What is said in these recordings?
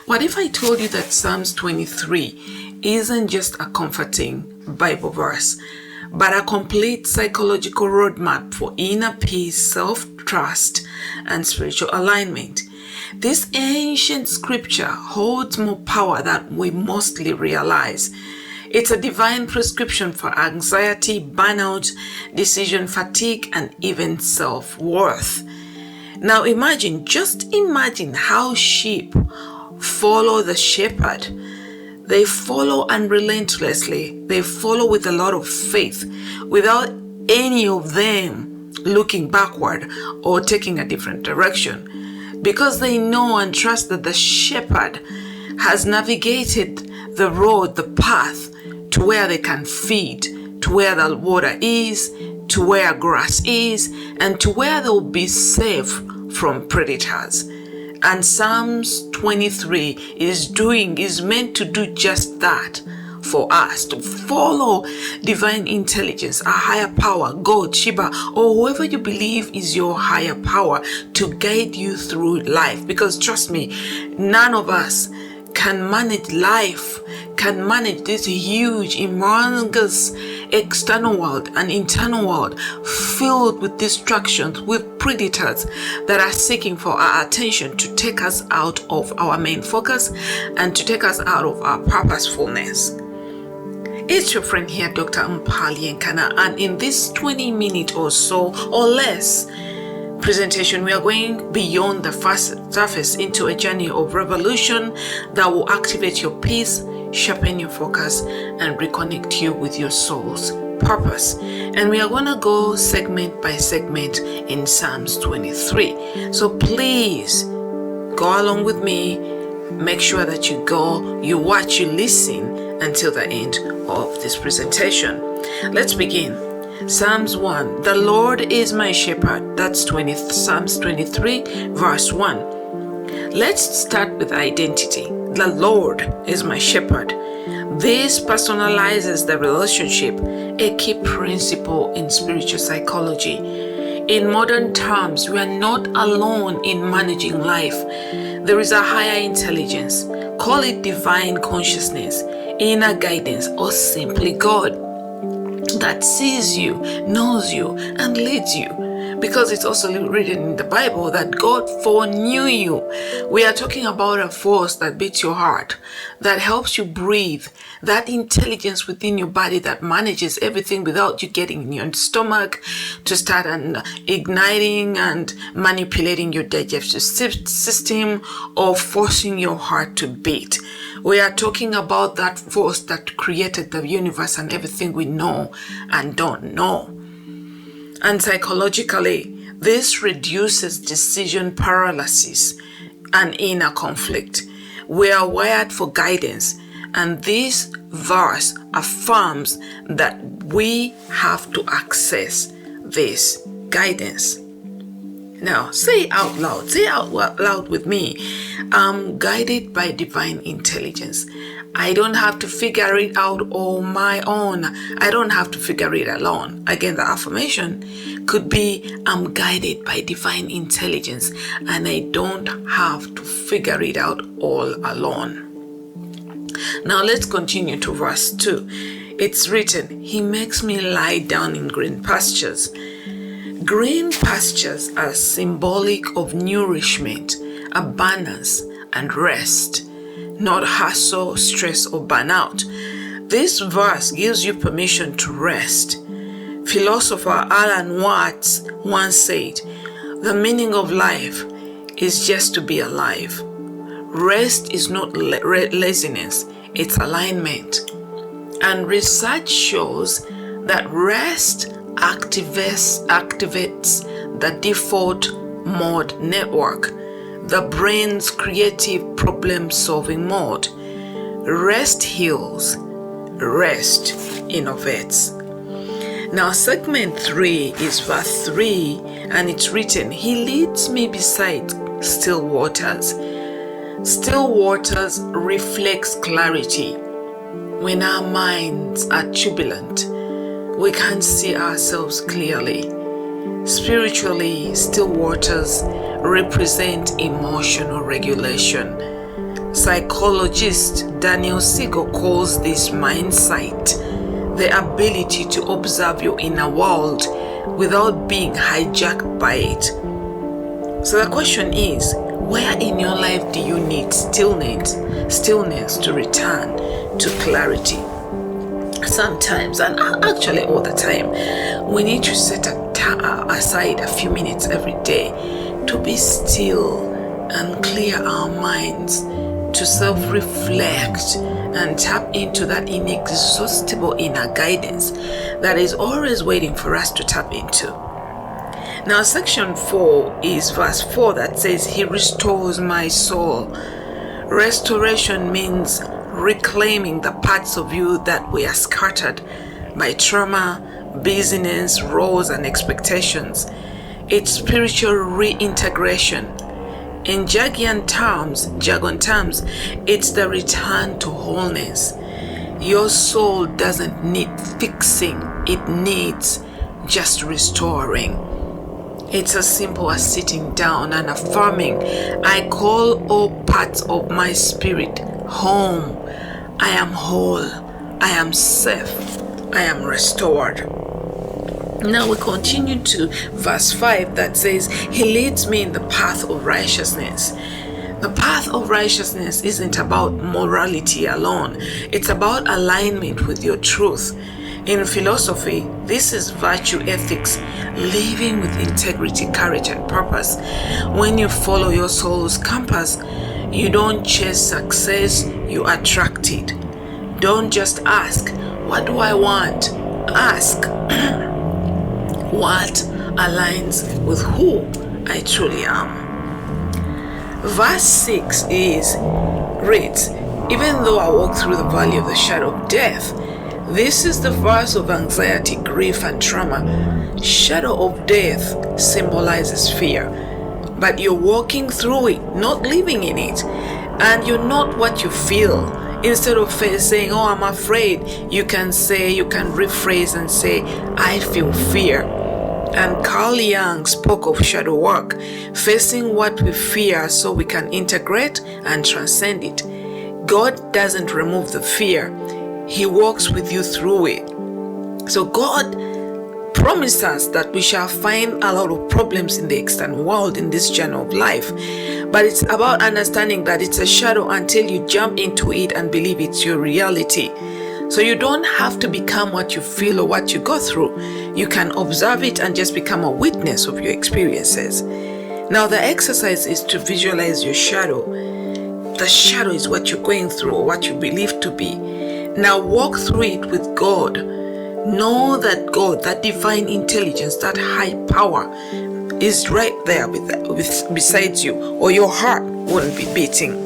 What if I told you that Psalms 23 isn't just a comforting Bible verse, but a complete psychological roadmap for inner peace, self-trust, and spiritual alignment? This ancient scripture holds more power than we mostly realize. It's a divine prescription for anxiety, burnout, decision fatigue, and even self-worth. Now just imagine how sheep follow the shepherd. They follow unrelentlessly. They follow with a lot of faith without any of them looking backward or taking a different direction, because they know and trust that the shepherd has navigated the road, the path to where they can feed, to where the water is, to where grass is, and to where they'll be safe from predators. And Psalms 23 is meant to do just that for us, to follow divine intelligence, a higher power, God, Shiva, or whoever you believe is your higher power, to guide you through life. Because trust me, none of us can manage life, can manage this huge, humongous external world and internal world filled with distractions, with predators that are seeking for our attention to take us out of our main focus and to take us out of our purposefulness. It's your friend here, Dr. Mpali Nkana, and in this 20-minute or so or less presentation, we are going beyond the surface into a journey of revolution that will activate your peace, sharpen your focus, and reconnect you with your soul's purpose. And we are going to go segment by segment in Psalms 23. So please go along with me. Make sure that you watch, you listen until the end of this presentation. Let's begin. Psalms 1. The Lord is my shepherd. That's Psalms 23, verse 1. Let's start with identity. The Lord is my shepherd. This personalizes the relationship, a key principle in spiritual psychology. In modern terms, we are not alone in managing life. There is a higher intelligence. Call it divine consciousness, inner guidance, or simply God, that sees you, knows you, and leads you. Because it's also written in the Bible that God foreknew you. We are talking about a force that beats your heart, that helps you breathe, that intelligence within your body that manages everything without you getting in your stomach to start and igniting and manipulating your digestive system or forcing your heart to beat. We are talking about that force that created the universe and everything we know and don't know. And psychologically, this reduces decision paralysis and inner conflict. We are wired for guidance, and this verse affirms that we have to access this guidance. Now, say out loud with me. I'm guided by divine intelligence. I don't have to figure it out on my own. I don't have to figure it alone. Again, the affirmation could be, I'm guided by divine intelligence and I don't have to figure it out all alone. Now let's continue to verse 2. It's written, He makes me lie down in green pastures. Green pastures are symbolic of nourishment, abundance, and rest, not hustle, stress, or burnout. This verse gives you permission to rest. Philosopher Alan Watts once said, the meaning of life is just to be alive. Rest is not laziness, it's alignment. And research shows that rest activates the default mode network, the brain's creative problem-solving mode. Rest heals, rest innovates. Now segment 3 is verse 3, and it's written, He leads me beside still waters. Still waters reflects clarity. When our minds are turbulent, we can't see ourselves clearly. Spiritually, still waters represent emotional regulation. Psychologist Daniel Siegel calls this mind sight, the ability to observe your inner world without being hijacked by it. So the question is, where in your life do you need stillness to return to clarity? Sometimes, and actually all the time, we need to set aside a few minutes every day to be still and clear our minds, to self-reflect and tap into that inexhaustible inner guidance that is always waiting for us to tap into. Now, section 4 is verse 4 that says, He restores my soul. Restoration means reclaiming the parts of you that were scattered by trauma, busyness, roles, and expectations. It's spiritual reintegration. In jargon terms, it's the return to wholeness. Your soul doesn't need fixing, it needs just restoring. It's as simple as sitting down and affirming, I call all parts of my spirit home. I am whole. I am safe. I am restored. Now we continue to verse 5 that says, He leads me in the path of righteousness. The path of righteousness isn't about morality alone. It's about alignment with your truth. In philosophy, this is virtue ethics, living with integrity, courage, and purpose. When you follow your soul's compass, you don't chase success, you attract it. Don't just ask, what do I want? Ask, what aligns with who I truly am? Verse 6 reads, Even though I walk through the valley of the shadow of death. This is the verse of anxiety, grief, and trauma. Shadow of death symbolizes fear, but you're walking through it, not living in it, and you're not what you feel. Instead of saying, oh, I'm afraid, you can rephrase and say, I feel fear. And Carl Jung spoke of shadow work, facing what we fear so we can integrate and transcend it. God doesn't remove the fear. He walks with you through it. So God promised us that we shall find a lot of problems in the external world in this journey of life. But it's about understanding that it's a shadow until you jump into it and believe it's your reality. So you don't have to become what you feel or what you go through. You can observe it and just become a witness of your experiences. Now the exercise is to visualize your shadow. The shadow is what you're going through or what you believe to be. Now walk through it with God. Know that God, that divine intelligence, that high power is right there besides you, or your heart won't be beating.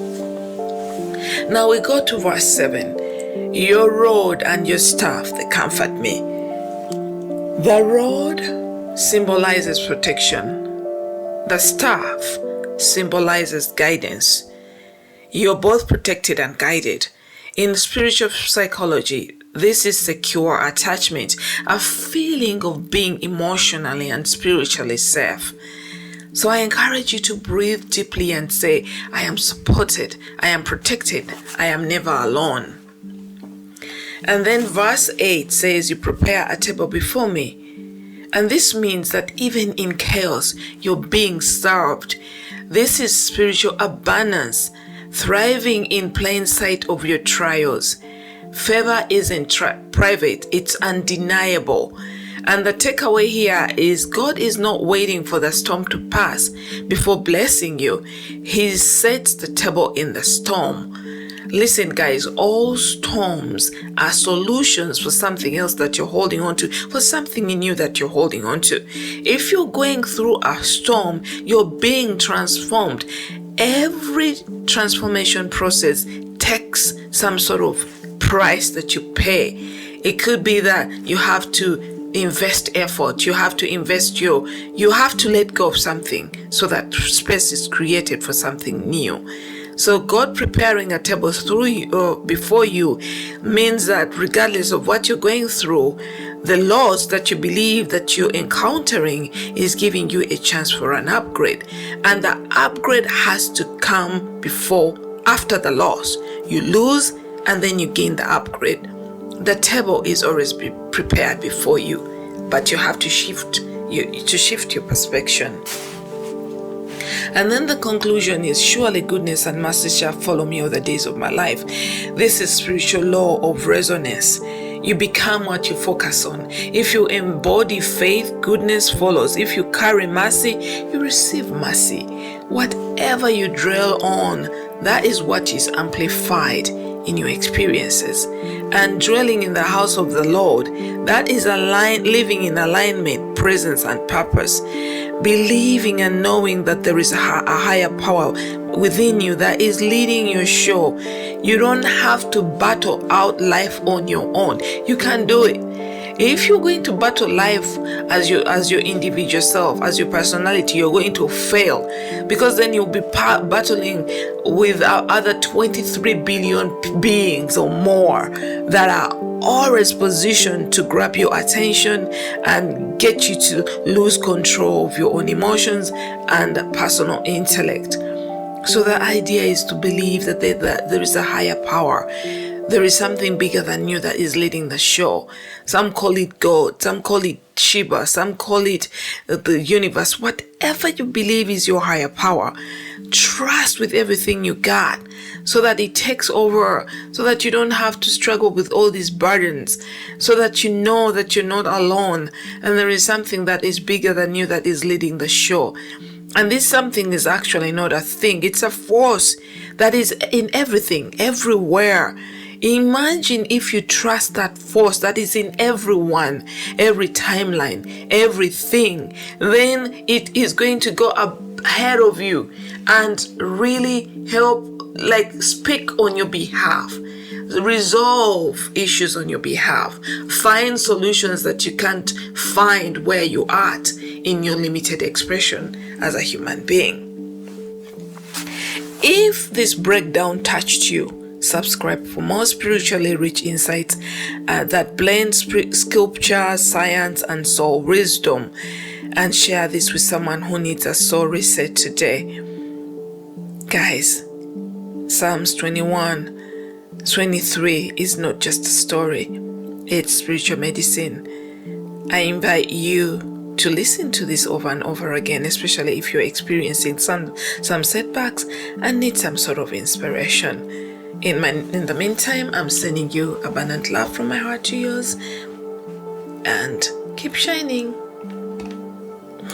Now we go to verse 7. Your rod and your staff, they comfort me. The rod symbolizes protection. The staff symbolizes guidance. You're both protected and guided. In spiritual psychology, this is secure attachment, a feeling of being emotionally and spiritually safe. So I encourage you to breathe deeply and say, I am supported, I am protected, I am never alone. And then verse 8 says, you prepare a table before me. And this means that even in chaos, you're being served. This is spiritual abundance, thriving in plain sight of your trials. Favor isn't private, it's undeniable. And the takeaway here is God is not waiting for the storm to pass before blessing you. He sets the table in the storm. Listen, guys, all storms are solutions for something else that you're holding on to, for something in you that you're holding on to. If you're going through a storm, you're being transformed. Every transformation process takes some sort of price that you pay. It could be that you have to invest effort, you have to you have to let go of something so that space is created for something new. So God preparing a table before you means that regardless of what you're going through, the loss that you believe that you're encountering is giving you a chance for an upgrade. And the upgrade has to come before after the loss. You lose and then you gain the upgrade. The table is always prepared before you, but you have to shift your perception. And then the conclusion is, surely goodness and mercy shall follow me all the days of my life. This is spiritual law of resonance. You become what you focus on. If you embody faith, goodness follows. If you carry mercy, you receive mercy. Whatever you dwell on, that is what is amplified in your experiences. And dwelling in the house of the Lord, that is living in alignment, presence, and purpose. Believing and knowing that there is a higher power within you that is leading your show. You don't have to battle out life on your own. You can do it. If you're going to battle life as your individual self, as your personality, you're going to fail, because then you'll be battling with other 23 billion beings or more that are always positioned to grab your attention and get you to lose control of your own emotions and personal intellect. So the idea is to believe that there is a higher power. There is something bigger than you that is leading the show. Some call it God, some call it Shiva, some call it the universe. Whatever you believe is your higher power, trust with everything you got so that it takes over, so that you don't have to struggle with all these burdens, so that you know that you're not alone and there is something that is bigger than you that is leading the show. And this something is actually not a thing. It's a force that is in everything, everywhere. Imagine if you trust that force that is in everyone, every timeline, everything, then it is going to go ahead of you and really help, speak on your behalf, resolve issues on your behalf, find solutions that you can't find where you are at in your limited expression as a human being. If this breakdown touched you, subscribe for more spiritually rich insights that blend sculpture, science, and soul wisdom, and share this with someone who needs a soul reset today. Guys, Psalms 21:23 is not just a story, it's spiritual medicine. I invite you to listen to this over and over again, especially if you're experiencing some setbacks and need some sort of inspiration. In the meantime, I'm sending you abundant love from my heart to yours, and keep shining.